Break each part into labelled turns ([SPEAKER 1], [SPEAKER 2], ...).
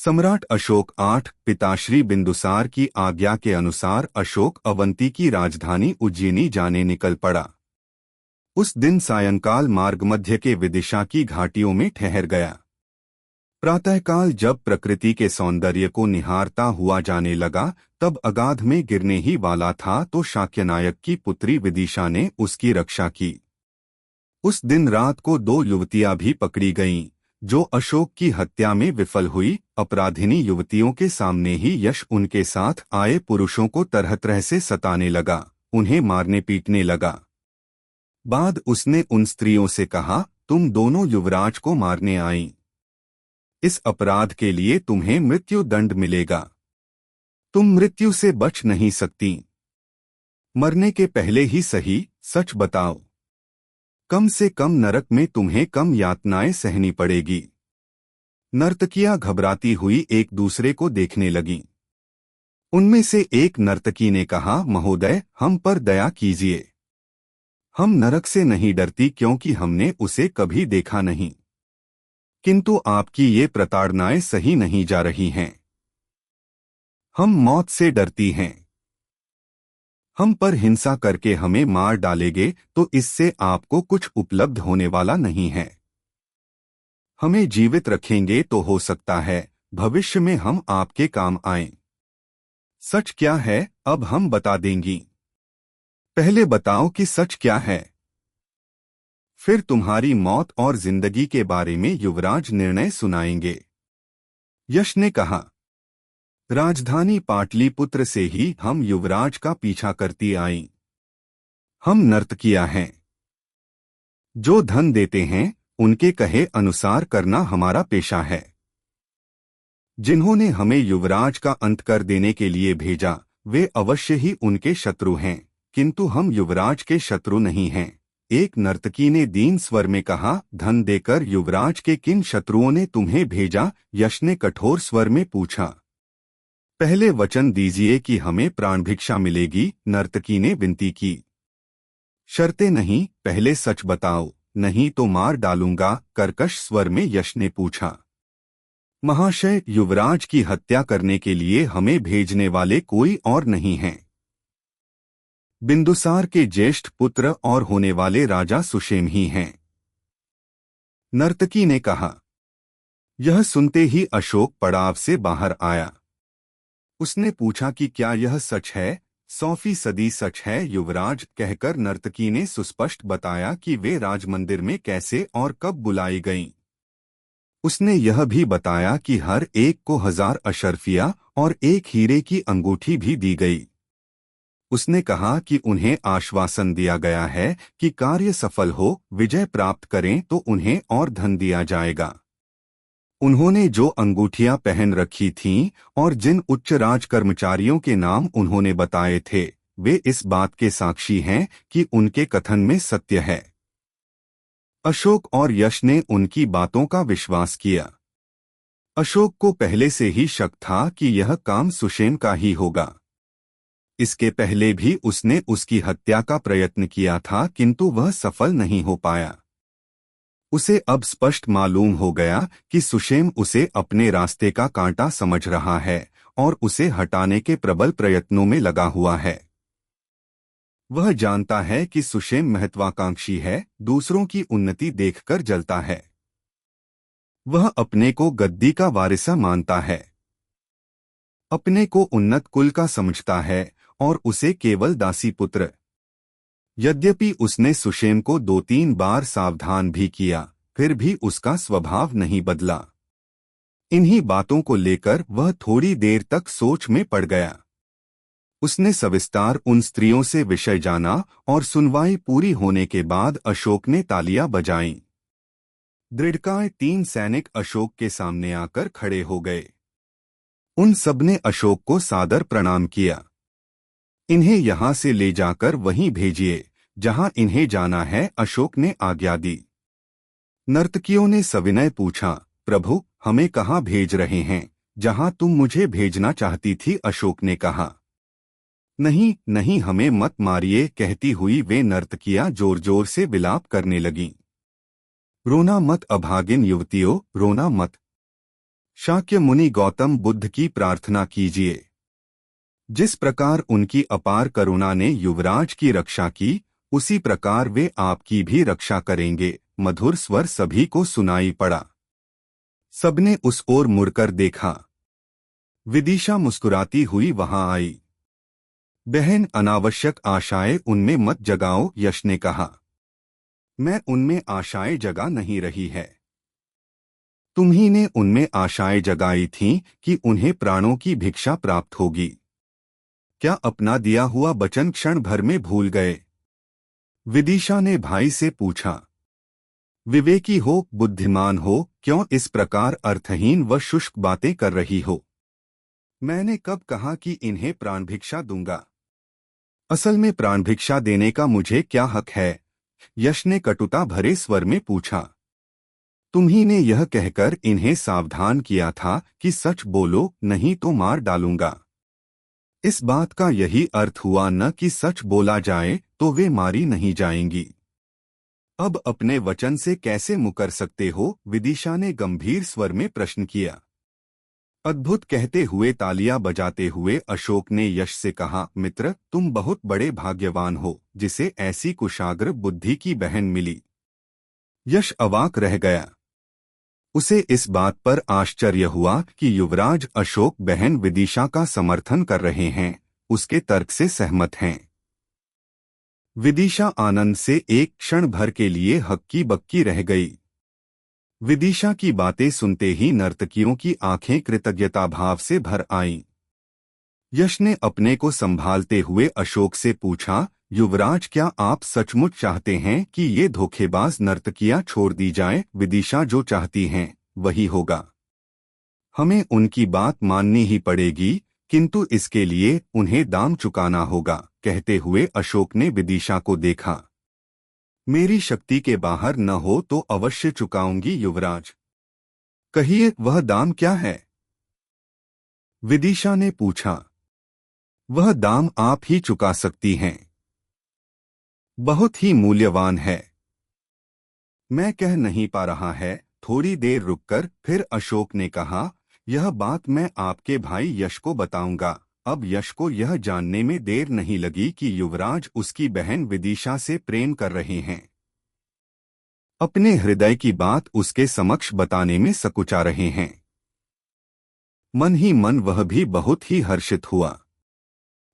[SPEAKER 1] सम्राट अशोक 8 पिताश्री बिंदुसार की आज्ञा के अनुसार अशोक अवंती की राजधानी उज्जैनी जाने निकल पड़ा। उस दिन सायंकाल मार्ग मध्य के विदिशा की घाटियों में ठहर गया। प्रातःकाल जब प्रकृति के सौंदर्य को निहारता हुआ जाने लगा, तब अगाध में गिरने ही वाला था तो शाक्यनायक की पुत्री विदिशा ने उसकी रक्षा की। उस दिन रात को 2 युवतियां भी पकड़ी गईं, जो अशोक की हत्या में विफल हुई। अपराधिनी युवतियों के सामने ही यश उनके साथ आए पुरुषों को तरह तरह से सताने लगा, उन्हें मारने पीटने लगा। बाद उसने उन स्त्रियों से कहा, तुम दोनों युवराज को मारने आईं। इस अपराध के लिए तुम्हें मृत्यु दंड मिलेगा। तुम मृत्यु से बच नहीं सकती। मरने के पहले ही सही सच बताओ। कम से कम नरक में तुम्हें कम यातनाएं सहनी पड़ेगी। नर्तकियां घबराती हुई एक दूसरे को देखने लगीं। उनमें से एक नर्तकी ने कहा, महोदय, हम पर दया कीजिए। हम नरक से नहीं डरती क्योंकि हमने उसे कभी देखा नहीं, किंतु आपकी ये प्रताड़नाएं सही नहीं जा रही हैं। हम मौत से डरती हैं। हम पर हिंसा करके हमें मार डालेंगे तो इससे आपको कुछ उपलब्ध होने वाला नहीं है। हमें जीवित रखेंगे तो हो सकता है भविष्य में हम आपके काम आएं। सच क्या है, अब हम बता देंगी। पहले बताओ कि सच क्या है, फिर तुम्हारी मौत और जिंदगी के बारे में युवराज निर्णय सुनाएंगे। यश ने कहा, राजधानी पाटलिपुत्र से ही हम युवराज का पीछा करती आईं। हम नर्तकियां हैं। जो धन देते हैं उनके कहे अनुसार करना हमारा पेशा है। जिन्होंने हमें युवराज का अंत कर देने के लिए भेजा वे अवश्य ही उनके शत्रु हैं, किंतु हम युवराज के शत्रु नहीं हैं। एक नर्तकी ने दीन स्वर में कहा, धन देकर युवराज के किन शत्रुओं ने तुम्हें भेजा? यश ने कठोर स्वर में पूछा। पहले वचन दीजिए कि हमें प्राण भिक्षा मिलेगी, नर्तकी ने विनती की। शर्तें नहीं, पहले सच बताओ, नहीं तो मार डालूंगा, कर्कश स्वर में यश ने पूछा। महाशय, युवराज की हत्या करने के लिए हमें भेजने वाले कोई और नहीं हैं। बिंदुसार के ज्येष्ठ पुत्र और होने वाले राजा सुषेम ही हैं। नर्तकी ने कहा। यह सुनते ही अशोक पड़ाव से बाहर आया। उसने पूछा कि क्या यह सच है? 100% सच है युवराज, कहकर नर्तकी ने सुस्पष्ट बताया कि वे राजमंदिर में कैसे और कब बुलाई गईं। उसने यह भी बताया कि हर एक को 1000 अशर्फिया और 1 हीरे की अंगूठी भी दी गई। उसने कहा कि उन्हें आश्वासन दिया गया है कि कार्य सफल हो, विजय प्राप्त करें तो उन्हें और धन दिया जाएगा। उन्होंने जो अंगूठियां पहन रखी थीं और जिन उच्च राज कर्मचारियों के नाम उन्होंने बताए थे, वे इस बात के साक्षी हैं कि उनके कथन में सत्य है। अशोक और यश ने उनकी बातों का विश्वास किया। अशोक को पहले से ही शक था कि यह काम सुषेम का ही होगा। इसके पहले भी उसने उसकी हत्या का प्रयत्न किया था, किंतु वह सफल नहीं हो पाया। उसे अब स्पष्ट मालूम हो गया कि सुषेम उसे अपने रास्ते का कांटा समझ रहा है और उसे हटाने के प्रबल प्रयत्नों में लगा हुआ है। वह जानता है कि सुषेम महत्वाकांक्षी है, दूसरों की उन्नति देखकर जलता है। वह अपने को गद्दी का वारिसा मानता है, अपने को उन्नत कुल का समझता है और उसे केवल दासी पुत्र। यद्यपि उसने सुषेम को 2-3 बार सावधान भी किया, फिर भी उसका स्वभाव नहीं बदला। इन्हीं बातों को लेकर वह थोड़ी देर तक सोच में पड़ गया। उसने सविस्तार उन स्त्रियों से विषय जाना और सुनवाई पूरी होने के बाद अशोक ने तालियां बजाईं। दृढ़काय 3 सैनिक अशोक के सामने आकर खड़े हो गए। उन सबने अशोक को सादर प्रणाम किया। इन्हें यहां से ले जाकर वहीं भेजिए जहां इन्हें जाना है, अशोक ने आज्ञा दी। नर्तकियों ने सविनय पूछा, प्रभु, हमें कहां भेज रहे हैं? जहां तुम मुझे भेजना चाहती थी, अशोक ने कहा। नहीं नहीं, हमें मत मारिए, कहती हुई वे नर्तकियां जोर जोर से विलाप करने लगीं। रोना मत अभागिन युवतियों, रोना मत। शाक्य मुनि गौतम बुद्ध की प्रार्थना कीजिए। जिस प्रकार उनकी अपार करुणा ने युवराज की रक्षा की, उसी प्रकार वे आपकी भी रक्षा करेंगे। मधुर स्वर सभी को सुनाई पड़ा। सबने उस ओर मुड़कर देखा। विदिशा मुस्कुराती हुई वहां आई। बहन, अनावश्यक आशाएं उनमें मत जगाओ, यश ने कहा। मैं उनमें आशाएं जगा नहीं रही है। तुम्ही ने उनमें आशाएं जगाई थीं कि उन्हें प्राणों की भिक्षा प्राप्त होगी। क्या अपना दिया हुआ वचन क्षण भर में भूल गए? विदिशा ने भाई से पूछा। विवेकी हो, बुद्धिमान हो, क्यों इस प्रकार अर्थहीन व शुष्क बातें कर रही हो? मैंने कब कहा कि इन्हें प्राण भिक्षा दूंगा? असल में प्राण भिक्षा देने का मुझे क्या हक है? यश ने कटुता भरे स्वर में पूछा। तुम्ही ने यह कहकर इन्हें सावधान किया था कि सच बोलो, नहीं तो मार डालूंगा। इस बात का यही अर्थ हुआ न कि सच बोला जाए तो वे मारी नहीं जाएंगी। अब अपने वचन से कैसे मुकर सकते हो? विदिशा ने गंभीर स्वर में प्रश्न किया। अद्भुत, कहते हुए तालियां बजाते हुए अशोक ने यश से कहा। मित्र, तुम बहुत बड़े भाग्यवान हो जिसे ऐसी कुशाग्र बुद्धि की बहन मिली। यश अवाक रह गया। उसे इस बात पर आश्चर्य हुआ कि युवराज अशोक बहन विदिशा का समर्थन कर रहे हैं, उसके तर्क से सहमत हैं। विदिशा आनंद से एक क्षण भर के लिए हक्की बक्की रह गई। विदिशा की बातें सुनते ही नर्तकियों की आंखें कृतज्ञता भाव से भर आईं। यश ने अपने को संभालते हुए अशोक से पूछा, युवराज, क्या आप सचमुच चाहते हैं कि ये धोखेबाज नर्तकियां छोड़ दी जाएं? विदिशा जो चाहती हैं वही होगा। हमें उनकी बात माननी ही पड़ेगी, किंतु इसके लिए उन्हें दाम चुकाना होगा। कहते हुए अशोक ने विदिशा को देखा। मेरी शक्ति के बाहर न हो तो अवश्य चुकाऊंगी युवराज। कहिए, वह दाम क्या है? विदिशा ने पूछा। वह दाम आप ही चुका सकती हैं। बहुत ही मूल्यवान है। मैं कह नहीं पा रहा है। थोड़ी देर रुककर फिर अशोक ने कहा, यह बात मैं आपके भाई यश को बताऊंगा। अब यश को यह जानने में देर नहीं लगी कि युवराज उसकी बहन विदिशा से प्रेम कर रहे हैं। अपने हृदय की बात उसके समक्ष बताने में सकुचा रहे हैं। मन ही मन वह भी बहुत ही हर्षित हुआ।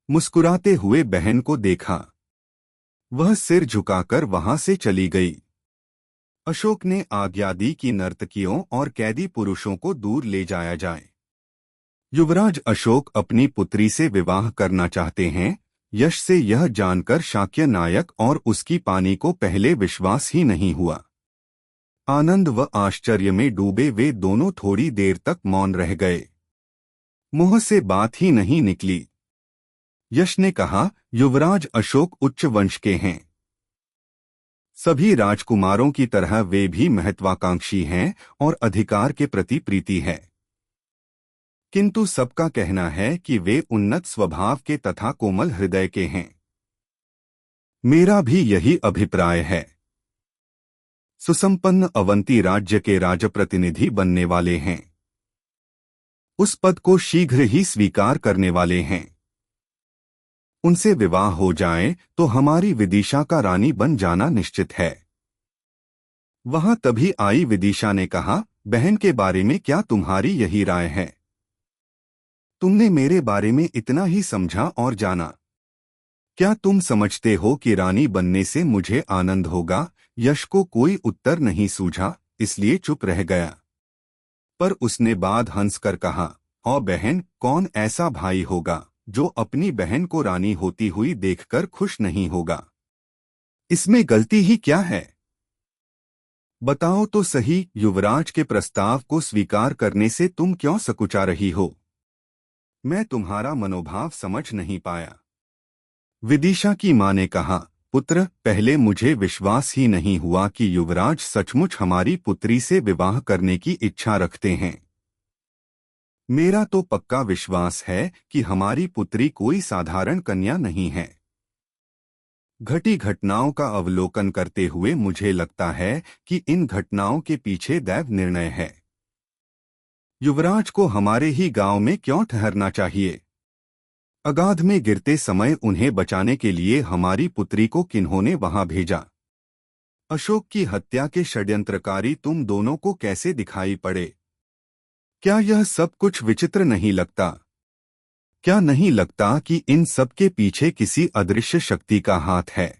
[SPEAKER 1] मुस्कुराते हुए बहन को देखा। वह सिर झुकाकर वहां से चली गई। अशोक ने आज्ञा दी कि नर्तकियों और कैदी पुरुषों को दूर ले जाया जाए। युवराज अशोक अपनी पुत्री से विवाह करना चाहते हैं। यश से यह जानकर शाक्य नायक और उसकी पानी को पहले विश्वास ही नहीं हुआ। आनंद व आश्चर्य में डूबे वे दोनों थोड़ी देर तक मौन रह गए। मुंह से बात ही नहीं निकली। यश ने कहा, युवराज अशोक उच्च वंश के हैं। सभी राजकुमारों की तरह वे भी महत्वाकांक्षी हैं और अधिकार के प्रति प्रीति है। किंतु सबका कहना है कि वे उन्नत स्वभाव के तथा कोमल हृदय के हैं। मेरा भी यही अभिप्राय है। सुसंपन्न अवंती राज्य के राजप्रतिनिधि बनने वाले हैं। उस पद को शीघ्र ही स्वीकार करने वाले हैं। उनसे विवाह हो जाए तो हमारी विदिशा का रानी बन जाना निश्चित है। वहां तभी आई विदिशा ने कहा, बहन के बारे में क्या तुम्हारी यही राय है? तुमने मेरे बारे में इतना ही समझा और जाना। क्या तुम समझते हो कि रानी बनने से मुझे आनंद होगा? यश को कोई उत्तर नहीं सूझा, इसलिए चुप रह गया। पर उसने बाद हंसकर कहा, ओ बहन, कौन ऐसा भाई होगा जो अपनी बहन को रानी होती हुई देखकर खुश नहीं होगा? इसमें गलती ही क्या है? बताओ तो सही, युवराज के प्रस्ताव को स्वीकार करने से तुम क्यों सकुचा रही हो? मैं तुम्हारा मनोभाव समझ नहीं पाया। विदिशा की मां ने कहा, पुत्र, पहले मुझे विश्वास ही नहीं हुआ कि युवराज सचमुच हमारी पुत्री से विवाह करने की इच्छा रखते हैं। मेरा तो पक्का विश्वास है कि हमारी पुत्री कोई साधारण कन्या नहीं है। घटी घटनाओं का अवलोकन करते हुए मुझे लगता है कि इन घटनाओं के पीछे दैव निर्णय है। युवराज को हमारे ही गांव में क्यों ठहरना चाहिए? अगाध में गिरते समय उन्हें बचाने के लिए हमारी पुत्री को किन्होंने वहां भेजा? अशोक की हत्या के षड्यंत्रकारी तुम दोनों को कैसे दिखाई पड़े? क्या यह सब कुछ विचित्र नहीं लगता? क्या नहीं लगता कि इन सब के पीछे किसी अदृश्य शक्ति का हाथ है?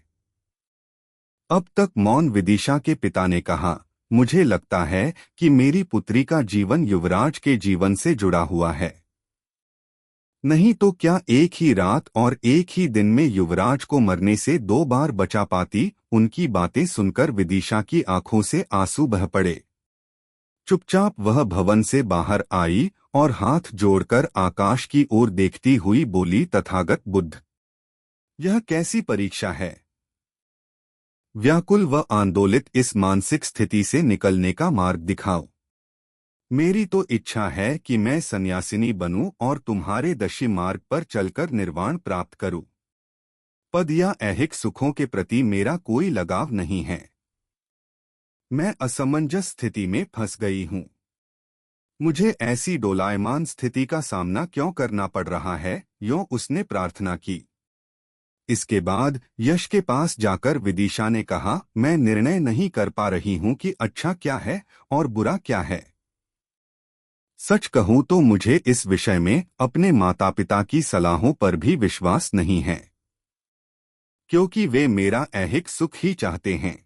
[SPEAKER 1] अब तक मौन विदिशा के पिता ने कहा, मुझे लगता है कि मेरी पुत्री का जीवन युवराज के जीवन से जुड़ा हुआ है। नहीं तो क्या एक ही रात और एक ही दिन में युवराज को मरने से 2 बार बचा पाती? उनकी बातें सुनकर विदिशा की आंखों से आंसू बह पड़े। चुपचाप वह भवन से बाहर आई और हाथ जोड़कर आकाश की ओर देखती हुई बोली, तथागत बुद्ध, यह कैसी परीक्षा है? व्याकुल व आंदोलित इस मानसिक स्थिति से निकलने का मार्ग दिखाओ। मेरी तो इच्छा है कि मैं सन्यासिनी बनूं और तुम्हारे दशी मार्ग पर चलकर निर्वाण प्राप्त करूं। पद या ऐहिक सुखों के प्रति मेरा कोई लगाव नहीं है। मैं असमंजस स्थिति में फंस गई हूं। मुझे ऐसी डोलायमान स्थिति का सामना क्यों करना पड़ रहा है? यों उसने प्रार्थना की। इसके बाद यश के पास जाकर विदिशा ने कहा, मैं निर्णय नहीं कर पा रही हूं कि अच्छा क्या है और बुरा क्या है। सच कहूं तो मुझे इस विषय में अपने माता पिता की सलाहों पर भी विश्वास नहीं है, क्योंकि वे मेरा ऐहिक सुख ही चाहते हैं।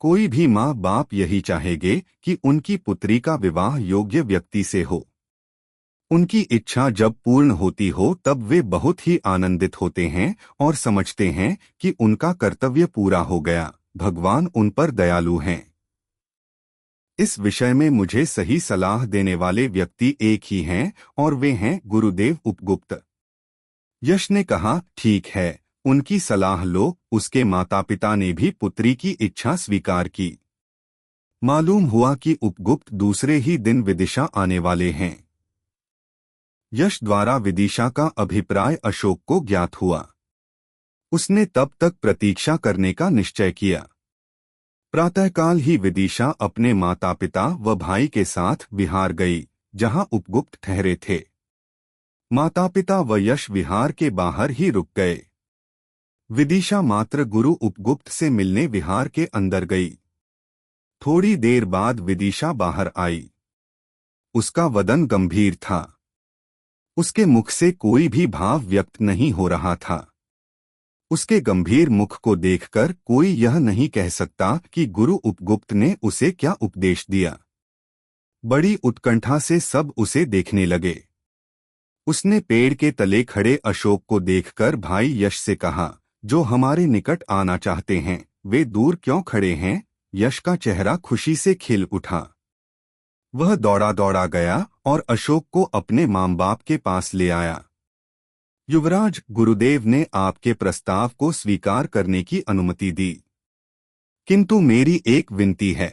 [SPEAKER 1] कोई भी माँ बाप यही चाहेगे कि उनकी पुत्री का विवाह योग्य व्यक्ति से हो। उनकी इच्छा जब पूर्ण होती हो तब वे बहुत ही आनंदित होते हैं और समझते हैं कि उनका कर्तव्य पूरा हो गया, भगवान उन पर दयालु हैं। इस विषय में मुझे सही सलाह देने वाले व्यक्ति एक ही हैं और वे हैं गुरुदेव उपगुप्त। यश ने कहा, ठीक है, उनकी सलाह लो। उसके माता पिता ने भी पुत्री की इच्छा स्वीकार की। मालूम हुआ कि उपगुप्त दूसरे ही दिन विदिशा आने वाले हैं। यश द्वारा विदिशा का अभिप्राय अशोक को ज्ञात हुआ। उसने तब तक प्रतीक्षा करने का निश्चय किया। प्रातःकाल ही विदिशा अपने माता पिता व भाई के साथ विहार गई, जहां उपगुप्त ठहरे थे। माता पिता व यश विहार के बाहर ही रुक गए। विदिशा मात्र गुरु उपगुप्त से मिलने विहार के अंदर गई। थोड़ी देर बाद विदिशा बाहर आई। उसका वदन गंभीर था। उसके मुख से कोई भी भाव व्यक्त नहीं हो रहा था। उसके गंभीर मुख को देखकर कोई यह नहीं कह सकता कि गुरु उपगुप्त ने उसे क्या उपदेश दिया। बड़ी उत्कंठा से सब उसे देखने लगे। उसने पेड़ के तले खड़े अशोक को देखकर भाई यश से कहा, जो हमारे निकट आना चाहते हैं वे दूर क्यों खड़े हैं? यश का चेहरा खुशी से खिल उठा। वह दौड़ा दौड़ा गया और अशोक को अपने मां बाप के पास ले आया। युवराज, गुरुदेव ने आपके प्रस्ताव को स्वीकार करने की अनुमति दी, किंतु मेरी एक विनती है।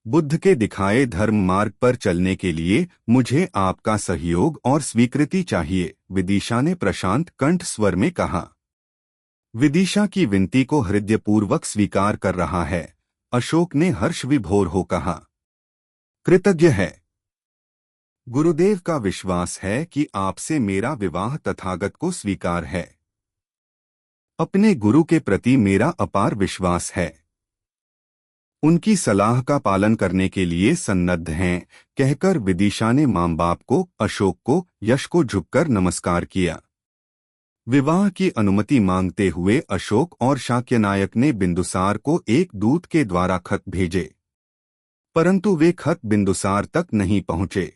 [SPEAKER 1] बुद्ध के दिखाए धर्म मार्ग पर चलने के लिए मुझे आपका सहयोग और स्वीकृति चाहिए, विदिशा ने प्रशांत कंठ स्वर में कहा। विदिशा की विनती को हृदयपूर्वक स्वीकार कर रहा है, अशोक ने हर्ष विभोर हो कहा। कृतज्ञ है। गुरुदेव का विश्वास है कि आपसे मेरा विवाह तथागत को स्वीकार है। अपने गुरु के प्रति मेरा अपार विश्वास है। उनकी सलाह का पालन करने के लिए सन्नद्ध हैं, कहकर विदिशा ने मां बाप को, अशोक को, यश को झुककर नमस्कार किया। विवाह की अनुमति मांगते हुए अशोक और शाक्यनायक ने बिंदुसार को एक दूत के द्वारा खत भेजे, परंतु वे खत बिंदुसार तक नहीं पहुंचे।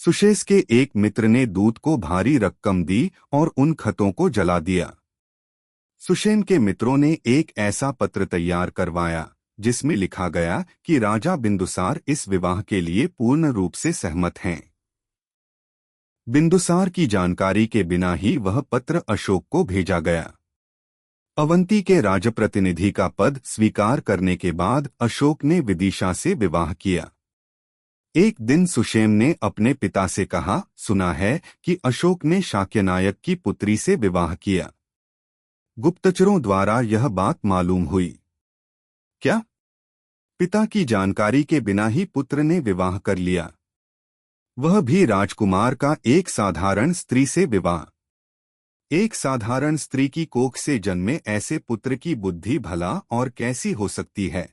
[SPEAKER 1] सुशेष के एक मित्र ने दूत को भारी रकम दी और उन खतों को जला दिया। सुषेण के मित्रों ने एक ऐसा पत्र तैयार करवाया जिसमें लिखा गया कि राजा बिंदुसार इस विवाह के लिए पूर्ण रूप से सहमत हैं। बिंदुसार की जानकारी के बिना ही वह पत्र अशोक को भेजा गया। अवंती के राजप्रतिनिधि का पद स्वीकार करने के बाद अशोक ने विदिशा से विवाह किया। एक दिन सुषेण ने अपने पिता से कहा, सुना है कि अशोक ने शाक्यनायक की पुत्री से विवाह किया। गुप्तचरों द्वारा यह बात मालूम हुई। क्या? पिता की जानकारी के बिना ही पुत्र ने विवाह कर लिया, वह भी राजकुमार का एक साधारण स्त्री से विवाह। एक साधारण स्त्री की कोख से जन्मे ऐसे पुत्र की बुद्धि भला और कैसी हो सकती है,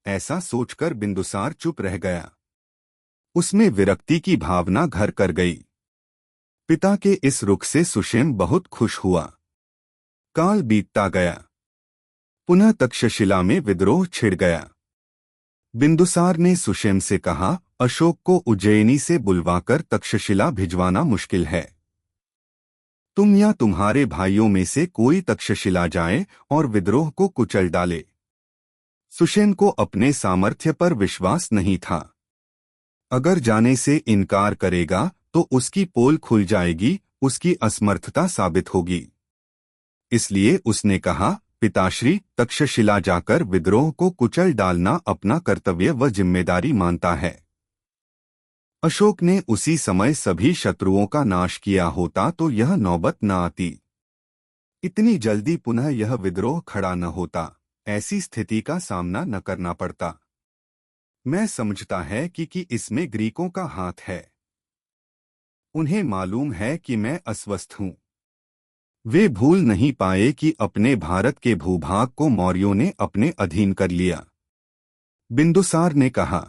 [SPEAKER 1] ऐसा सोचकर बिंदुसार चुप रह गया। उसमें विरक्ति की भावना घर कर गई। पिता के इस रुख से सुषेण बहुत खुश हुआ। काल बीतता गया। पुनः तक्षशिला में विद्रोह छिड़ गया। बिंदुसार ने सुषेण से कहा, अशोक को उज्जैनी से बुलवाकर तक्षशिला भिजवाना मुश्किल है। तुम या तुम्हारे भाइयों में से कोई तक्षशिला जाए और विद्रोह को कुचल डाले। सुषेण को अपने सामर्थ्य पर विश्वास नहीं था। अगर जाने से इनकार करेगा तो उसकी पोल खुल जाएगी, उसकी असमर्थता साबित होगी। इसलिए उसने कहा, पिताश्री, तक्षशिला जाकर विद्रोह को कुचल डालना अपना कर्तव्य व जिम्मेदारी मानता है। अशोक ने उसी समय सभी शत्रुओं का नाश किया होता तो यह नौबत न आती। इतनी जल्दी पुनः यह विद्रोह खड़ा न होता, ऐसी स्थिति का सामना न करना पड़ता। मैं समझता है कि इसमें ग्रीकों का हाथ है। उन्हें मालूम है कि मैं अस्वस्थ हूँ। वे भूल नहीं पाए कि अपने भारत के भूभाग को मौर्यों ने अपने अधीन कर लिया। बिंदुसार ने कहा,